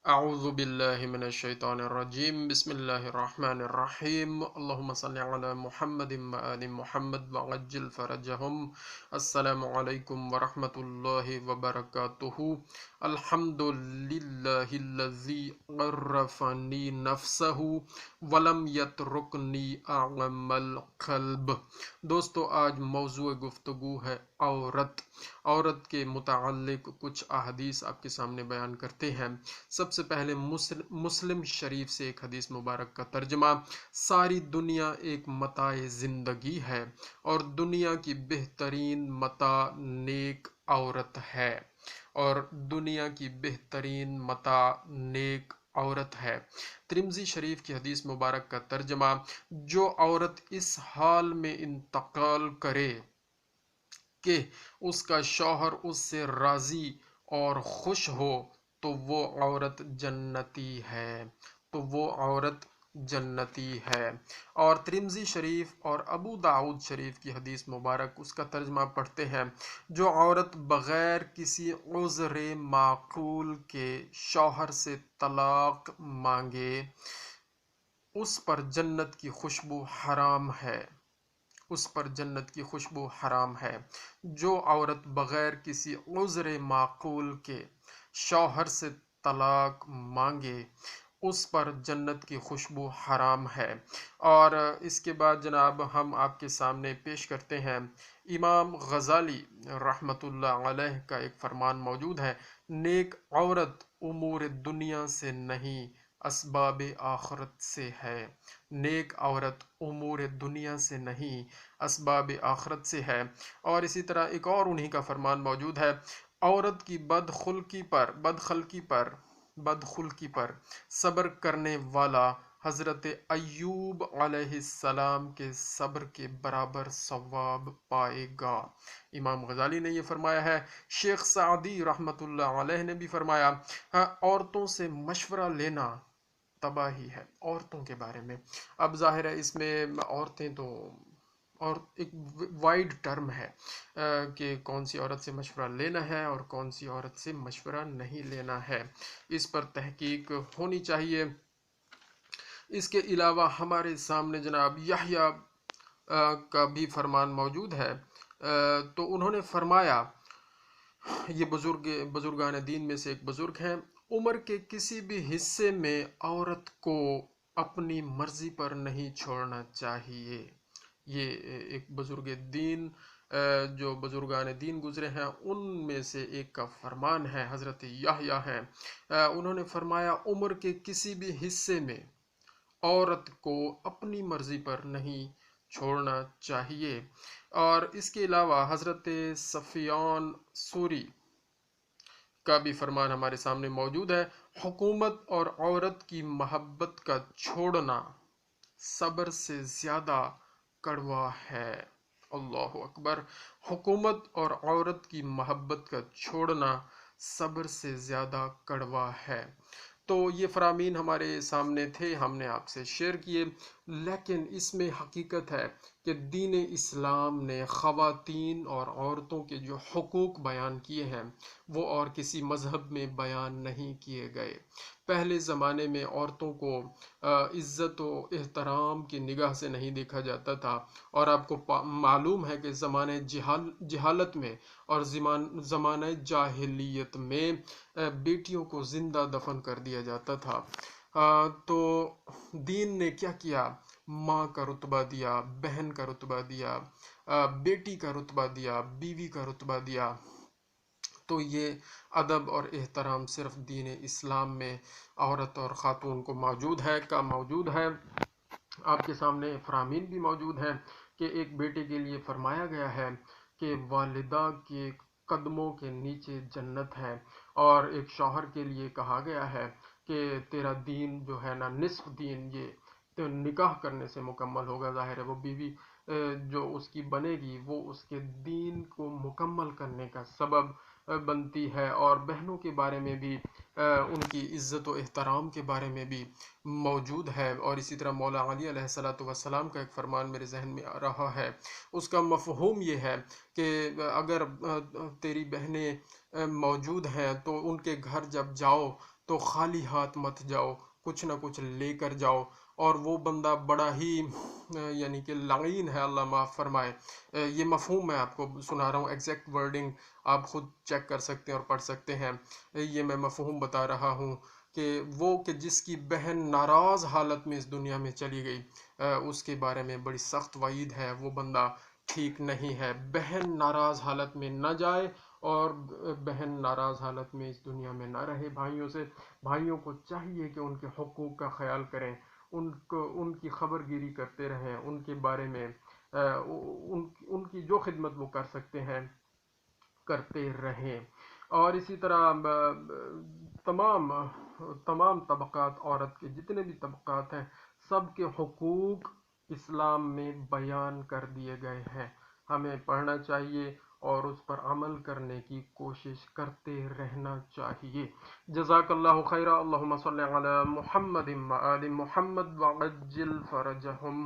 أعوذ بالله من الشيطان الرجيم بسم الله الرحمن الرحيم اللهم صل على محمد وآل محمد وعجل فرجهم السلام عليكم ورحمة الله وبركاته الحمد لله الذي عرفني نفسه ولم يتركني أعمى القلب۔ دوستو، آج موضوع گفتگو ہے عورت کے متعلق کچھ احادیث آپ کے سامنے بیان کرتے ہیں۔ سب سے پہلے مسلم شریف سے ایک حدیث مبارک کا ترجمہ۔ ساری دنیا ایک متاع زندگی ہے اور دنیا کی بہترین متاع نیک عورت ہے، اور دنیا کی بہترین متاع نیک عورت ہے۔ ترمذی شریف کی حدیث مبارک کا ترجمہ: جو عورت اس حال میں انتقال کرے کہ اس کا شوہر اس سے راضی اور خوش ہو تو وہ عورت جنتی ہے۔ اور ترمذی شریف اور ابو داؤد شریف کی حدیث مبارک، اس کا ترجمہ پڑھتے ہیں: جو عورت بغیر کسی عذر معقول کے شوہر سے طلاق مانگے اس پر جنت کی خوشبو حرام ہے۔ جو عورت بغیر کسی عذر معقول کے شوہر سے طلاق مانگے اس پر جنت کی خوشبو حرام ہے۔ اور اس کے بعد جناب ہم آپ کے سامنے پیش کرتے ہیں امام غزالی رحمۃ اللہ علیہ کا ایک فرمان موجود ہے: نیک عورت امور دنیا سے نہیں، اسباب آخرت سے ہے۔ نیک عورت امور دنیا سے نہیں، اسباب آخرت سے ہے۔ اور اسی طرح ایک اور انہی کا فرمان موجود ہے: عورت کی بدخلقی پر صبر کرنے والا حضرت ایوب علیہ السلام کے صبر کے برابر ثواب پائے گا۔ امام غزالی نے یہ فرمایا ہے۔ شیخ سعدی رحمۃ اللہ علیہ نے بھی فرمایا: عورتوں سے مشورہ لینا تباہی ہے۔ عورتوں کے بارے میں اب ظاہر ہے اس میں عورتیں تو اور ایک وائڈ ٹرم ہے کہ کون سی عورت سے مشورہ لینا ہے اور کون سی عورت سے مشورہ نہیں لینا ہے، اس پر تحقیق ہونی چاہیے۔ اس کے علاوہ ہمارے سامنے جناب یحییٰ کا بھی فرمان موجود ہے، تو انہوں نے فرمایا، یہ بزرگان دین میں سے ایک بزرگ ہیں: عمر کے کسی بھی حصے میں عورت کو اپنی مرضی پر نہیں چھوڑنا چاہیے۔ یہ ایک بزرگ دین جو بزرگان دین گزرے ہیں ان میں سے ایک کا فرمان ہے، حضرت یحییٰ ہیں۔ انہوں نے فرمایا عمر کے کسی بھی حصے میں عورت کو اپنی مرضی پر نہیں چھوڑنا چاہیے۔ اور اس کے علاوہ حضرت سفیان ثوری کا بھی فرمان ہمارے سامنے موجود ہے: حکومت اور عورت کی محبت کا چھوڑنا صبر سے زیادہ کڑوا ہے۔ اللہ اکبر! حکومت اور عورت کی محبت کا چھوڑنا صبر سے زیادہ کڑوا ہے۔ تو یہ فرامین ہمارے سامنے تھے، ہم نے آپ سے شیئر کیے، لیکن اس میں حقیقت ہے کہ دین اسلام نے خواتین اور عورتوں کے جو حقوق بیان کیے ہیں وہ اور کسی مذہب میں بیان نہیں کیے گئے۔ پہلے زمانے میں عورتوں کو عزت و احترام کی نگاہ سے نہیں دیکھا جاتا تھا، اور آپ کو معلوم ہے کہ زمانہ جہالت میں اور زمانہ جاہلیت میں بیٹیوں کو زندہ دفن کر دیا جاتا تھا۔ تو دین نے کیا کیا؟ ماں کا رتبہ دیا، بہن کا رتبہ دیا، بیٹی کا رتبہ دیا، بیوی کا رتبہ دیا۔ تو یہ ادب اور احترام صرف دین اسلام میں عورت اور خاتون کو موجود ہے۔ آپ کے سامنے فرامین بھی موجود ہے کہ ایک بیٹے کے لیے فرمایا گیا ہے کہ والدہ کے قدموں کے نیچے جنت ہے، اور ایک شوہر کے لیے کہا گیا ہے کہ تیرا دین جو ہے نا، نصف دین یہ تو نکاح کرنے سے مکمل ہوگا۔ ظاہر ہے وہ بیوی جو اس کی بنے گی وہ اس کے دین کو مکمل کرنے کا سبب بنتی ہے۔ اور بہنوں کے بارے میں بھی ان کی عزت و احترام کے بارے میں بھی موجود ہے۔ اور اسی طرح مولا علی علیہ السلام کا ایک فرمان میرے ذہن میں آ رہا ہے، اس کا مفہوم یہ ہے کہ اگر تیری بہنیں موجود ہیں تو ان کے گھر جب جاؤ تو خالی ہاتھ مت جاؤ، کچھ نہ کچھ لے کر جاؤ۔ اور وہ بندہ بڑا ہی یعنی کہ لعین ہے، اللہ معاف فرمائے۔ یہ مفہوم میں آپ کو سنا رہا ہوں، ایگزیکٹ ورڈنگ آپ خود چیک کر سکتے ہیں اور پڑھ سکتے ہیں۔ یہ میں مفہوم بتا رہا ہوں کہ وہ کہ جس کی بہن ناراض حالت میں اس دنیا میں چلی گئی، اس کے بارے میں بڑی سخت وعید ہے، وہ بندہ ٹھیک نہیں ہے۔ بہن ناراض حالت میں نہ جائے اور بہن ناراض حالت میں اس دنیا میں نہ رہے۔ بھائیوں کو چاہیے کہ ان کے حقوق کا خیال کریں، ان کی خبر گیری کرتے رہیں، ان کے بارے میں ان کی جو خدمت وہ کر سکتے ہیں کرتے رہیں۔ اور اسی طرح تمام تمام طبقات، عورت کے جتنے بھی طبقات ہیں، سب کے حقوق اسلام میں بیان کر دیے گئے ہیں۔ ہمیں پڑھنا چاہیے اور اس پر عمل کرنے کی کوشش کرتے رہنا چاہیے۔ جزاک اللہ خیرہ۔ اللہم صلی علی محمد و آل محمد وعجل فرجہم۔